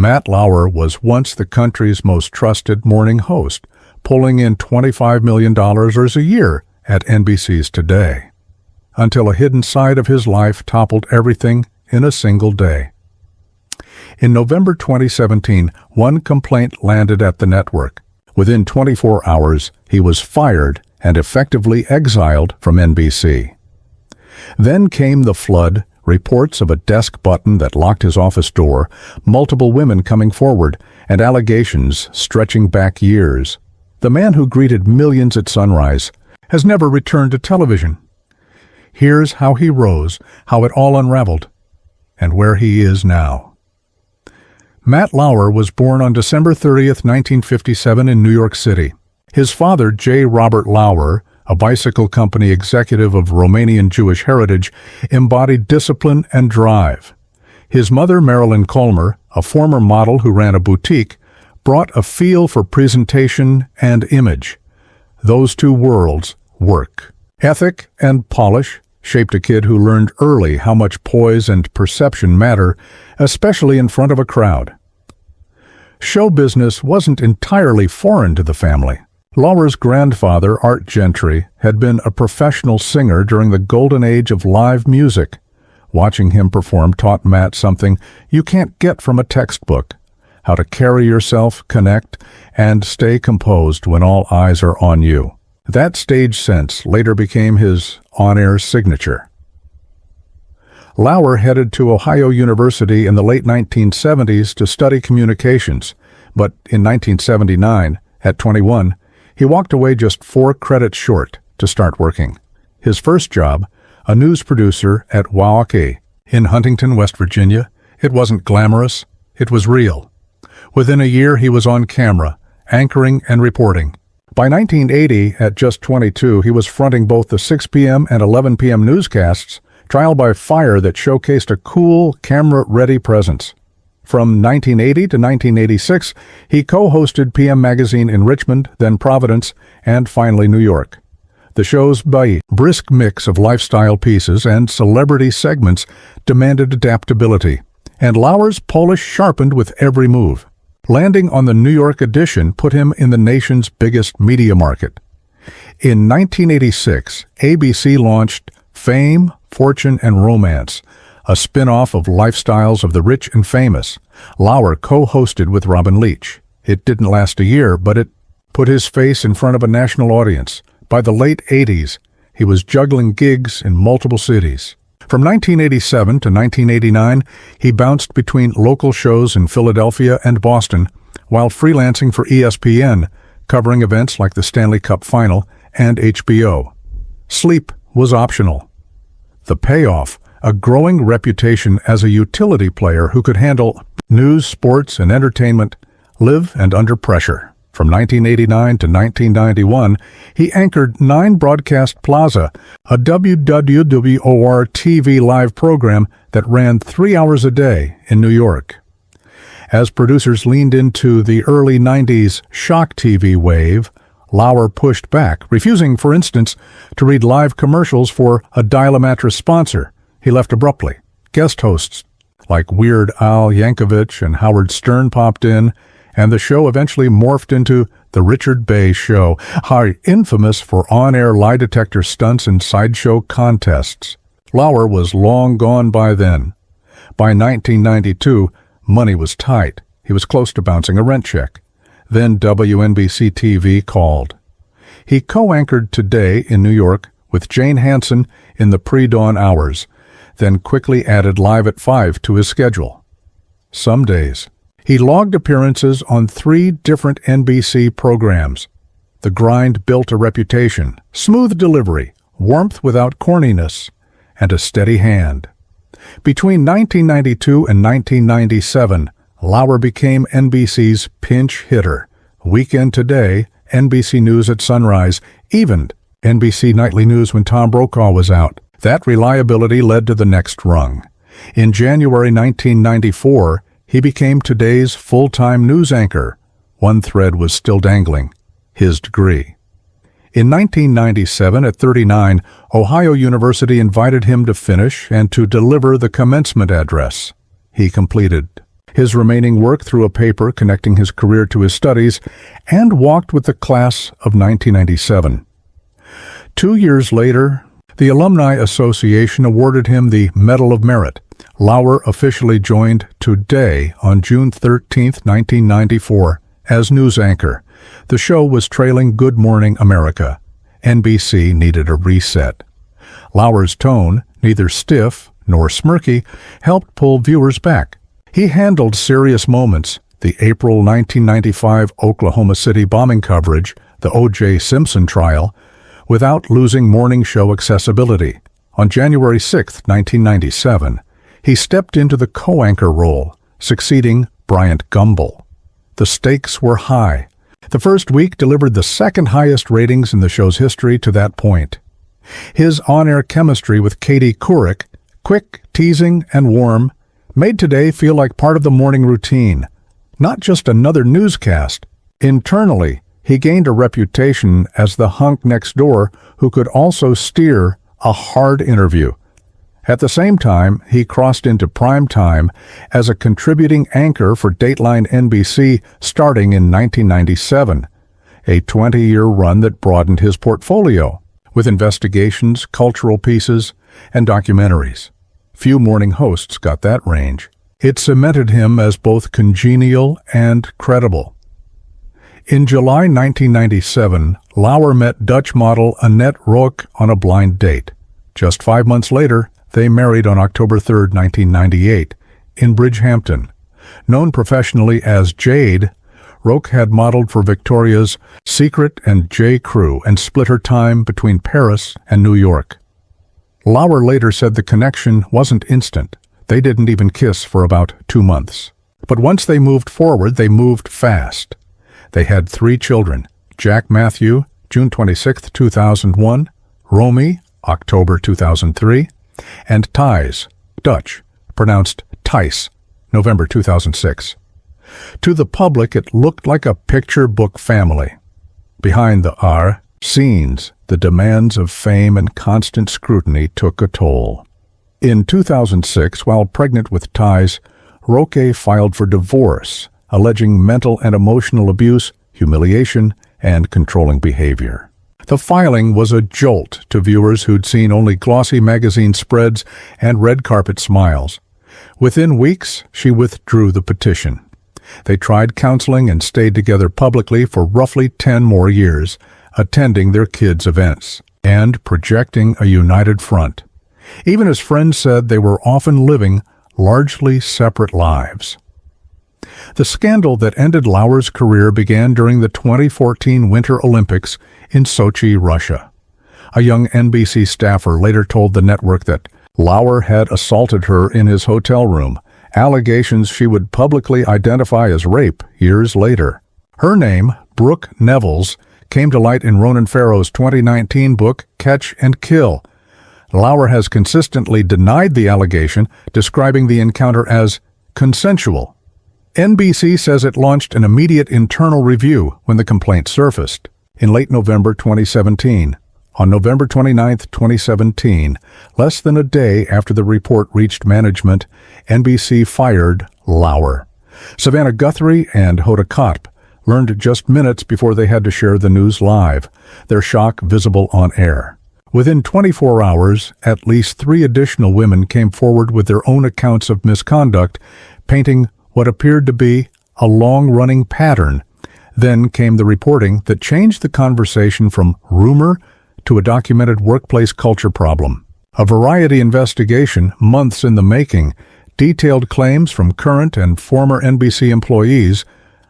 Matt Lauer was once the country's most trusted morning host, pulling in $25 million a year at NBC's Today, until a hidden side of his life toppled everything in a single day. In November 2017, one complaint landed at the network. Within 24 hours, he was fired and effectively exiled from NBC. Then came the flood, reports of a desk button that locked his office door, multiple women coming forward, and allegations stretching back years. The man who greeted millions at sunrise has never returned to television. Here's how he rose, how it all unraveled, and where he is now. Matt Lauer was born on December 30th, 1957 in New York City. His father, J. Robert Lauer, a bicycle company executive of Romanian Jewish heritage, embodied discipline and drive. His mother, Marilyn Colmer, a former model who ran a boutique, brought a feel for presentation and image. Those two worlds work. Ethic and polish shaped a kid who learned early how much poise and perception matter, especially in front of a crowd. Show business wasn't entirely foreign to the family. Lauer's grandfather, Art Gentry, had been a professional singer during the golden age of live music. Watching him perform taught Matt something you can't get from a textbook: how to carry yourself, connect, and stay composed when all eyes are on you. That stage sense later became his on-air signature. Lauer headed to Ohio University in the late 1970s to study communications, but in 1979, at 21, he walked away just 4 credits short to start working. His first job, a news producer at Waukee in Huntington, West Virginia. It wasn't glamorous, it was real. Within a year, he was on camera, anchoring and reporting. By 1980, at just 22, he was fronting both the 6 p.m. and 11 p.m. newscasts, trial by fire that showcased a cool, camera-ready presence. From 1980 to 1986, he co-hosted PM Magazine in Richmond, then Providence, and finally New York. The show's brisk mix of lifestyle pieces and celebrity segments demanded adaptability, and Lauer's polish sharpened with every move. Landing on the New York edition put him in the nation's biggest media market. In 1986, ABC launched Fame, Fortune, and Romance, a spin-off of Lifestyles of the Rich and Famous. Lauer co-hosted with Robin Leach. It didn't last a year, but it put his face in front of a national audience. By the late 80s, he was juggling gigs in multiple cities. From 1987 to 1989, he bounced between local shows in Philadelphia and Boston, while freelancing for ESPN, covering events like the Stanley Cup Final and HBO. Sleep was optional. The payoff: a growing reputation as a utility player who could handle news, sports, and entertainment, live and under pressure. From 1989 to 1991, he anchored 9 Broadcast Plaza, a WWWOR TV live program that ran 3 hours a day in New York. As producers leaned into the early 90s shock TV wave, Lauer pushed back, refusing, for instance, to read live commercials for a Dial-A-Mattress sponsor. He left abruptly. Guest hosts like Weird Al Yankovic and Howard Stern popped in, and the show eventually morphed into The Richard Bay Show, infamous for on-air lie detector stunts and sideshow contests. Lauer was long gone by then. By 1992, money was tight. He was close to bouncing a rent check. Then WNBC-TV called. He co-anchored Today in New York with Jane Hansen in the pre-dawn hours, then quickly added Live at 5 to his schedule. Some days, he logged appearances on 3 different NBC programs. The grind built a reputation: smooth delivery, warmth without corniness, and a steady hand. Between 1992 and 1997, Lauer became NBC's pinch hitter. Weekend Today, NBC News at sunrise, evened NBC Nightly News when Tom Brokaw was out. That reliability led to the next rung. In January 1994, he became Today's full-time news anchor. One thread was still dangling: his degree. In 1997, at 39, Ohio University invited him to finish and to deliver the commencement address. He completed. his remaining work through a paper connecting his career to his studies, and walked with the class of 1997. 2 years later, the Alumni Association awarded him the Medal of Merit. Lauer officially joined Today on June 13, 1994, as news anchor. The show was trailing Good Morning America. NBC needed a reset. Lauer's tone, neither stiff nor smirky, helped pull viewers back. He handled serious moments, the April 1995 Oklahoma City bombing coverage, the O.J. Simpson trial, without losing morning show accessibility. On January 6, 1997, he stepped into the co-anchor role, succeeding Bryant Gumbel. The stakes were high. The first week delivered the second highest ratings in the show's history to that point. His on-air chemistry with Katie Couric, quick, teasing, and warm, made Today feel like part of the morning routine, not just another newscast. Internally, he gained a reputation as the hunk next door who could also steer a hard interview. At the same time, he crossed into prime time as a contributing anchor for Dateline NBC starting in 1997, a 20-year run that broadened his portfolio, with investigations, cultural pieces, and documentaries. Few morning hosts got that range. It cemented him as both congenial and credible. In July 1997, Lauer met Dutch model Annette Rook on a blind date. Just 5 months later, they married on October 3, 1998, in Bridgehampton. Known professionally as Jade, Roque had modeled for Victoria's Secret and J. Crew and split her time between Paris and New York. Lauer later said the connection wasn't instant. They didn't even kiss for about 2 months. But once they moved forward, they moved fast. They had 3 children, Jack Matthew, June 26, 2001, Romy, October 2003, and Thijs, Dutch, pronounced Thijs, November 2006. To the public, it looked like a picture book family. Behind the scenes, the demands of fame and constant scrutiny took a toll. In 2006, while pregnant with Thijs, Roque filed for divorce, alleging mental and emotional abuse, humiliation, and controlling behavior. The filing was a jolt to viewers who'd seen only glossy magazine spreads and red carpet smiles. Within weeks, she withdrew the petition. They tried counseling and stayed together publicly for roughly 10 more years, attending their kids' events and projecting a united front. Even as friends said, they were often living largely separate lives. The scandal that ended Lauer's career began during the 2014 Winter Olympics in Sochi, Russia. A young NBC staffer later told the network that Lauer had assaulted her in his hotel room, allegations she would publicly identify as rape years later. Her name, Brooke Nevels, came to light in Ronan Farrow's 2019 book, Catch and Kill. Lauer has consistently denied the allegation, describing the encounter as consensual. NBC says it launched an immediate internal review when the complaint surfaced. In late November 2017, on November 29, 2017, less than a day after the report reached management, NBC fired Lauer. Savannah Guthrie and Hoda Kotb learned just minutes before they had to share the news live, their shock visible on air. Within 24 hours, at least 3 additional women came forward with their own accounts of misconduct, painting what appeared to be a long-running pattern. Then came the reporting that changed the conversation from rumor to a documented workplace culture problem. A Variety investigation, months in the making, detailed claims from current and former NBC employees,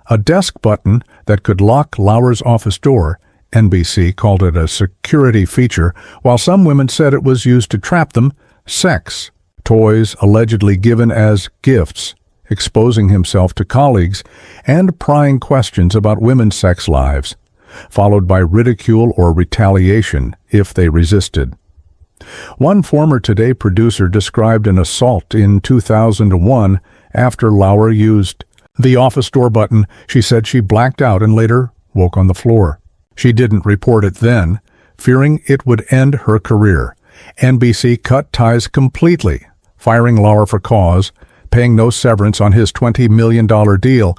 a desk button that could lock Lauer's office door. NBC called it a security feature, while some women said it was used to trap them, sex, toys allegedly given as gifts, exposing himself to colleagues, and prying questions about women's sex lives, followed by ridicule or retaliation if they resisted. One former Today producer described an assault in 2001 after Lauer used the office door button. She said she blacked out and later woke on the floor. She didn't report it then, fearing it would end her career. NBC cut ties completely, firing Lauer for cause, paying no severance on his $20 million deal,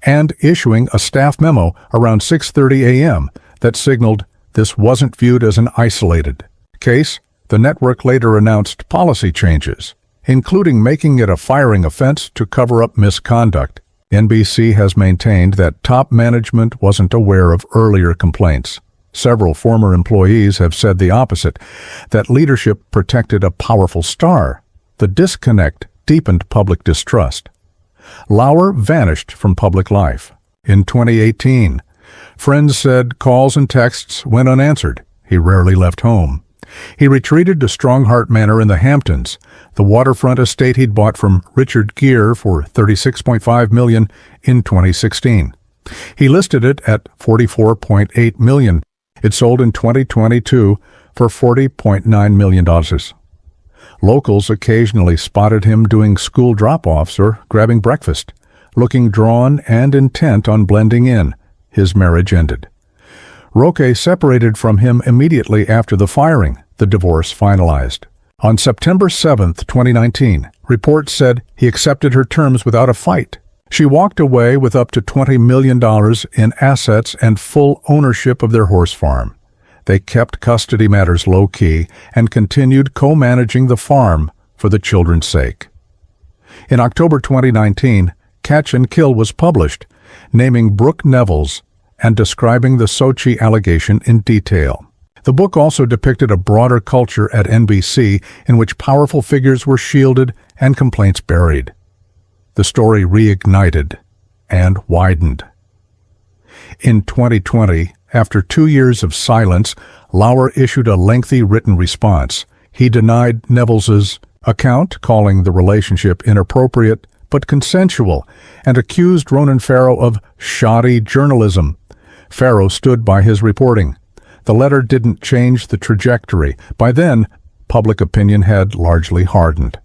and issuing a staff memo around 6:30 a.m. that signaled this wasn't viewed as an isolated case. The network later announced policy changes, including making it a firing offense to cover up misconduct. NBC has maintained that top management wasn't aware of earlier complaints. Several former employees have said the opposite, that leadership protected a powerful star. The disconnect deepened public distrust. Lauer vanished from public life. In 2018, friends said calls and texts went unanswered. He rarely left home. He retreated to Strongheart Manor in the Hamptons, the waterfront estate he'd bought from Richard Gere for $36.5 million in 2016. He listed it at $44.8 million. It sold in 2022 for $40.9 million. Locals occasionally spotted him doing school drop-offs or grabbing breakfast, looking drawn and intent on blending in. His marriage ended. Roque separated from him immediately after the firing. The divorce finalized. On September 7, 2019, reports said he accepted her terms without a fight. She walked away with up to $20 million in assets and full ownership of their horse farm. They kept custody matters low-key and continued co-managing the farm for the children's sake. In October 2019, Catch and Kill was published, naming Brooke Nevels and describing the Sochi allegation in detail. The book also depicted a broader culture at NBC in which powerful figures were shielded and complaints buried. The story reignited and widened. In 2020, after 2 years of silence, Lauer issued a lengthy written response. He denied Nevels's account, calling the relationship inappropriate but consensual, and accused Ronan Farrow of shoddy journalism. Farrow stood by his reporting. The letter didn't change the trajectory. By then, public opinion had largely hardened.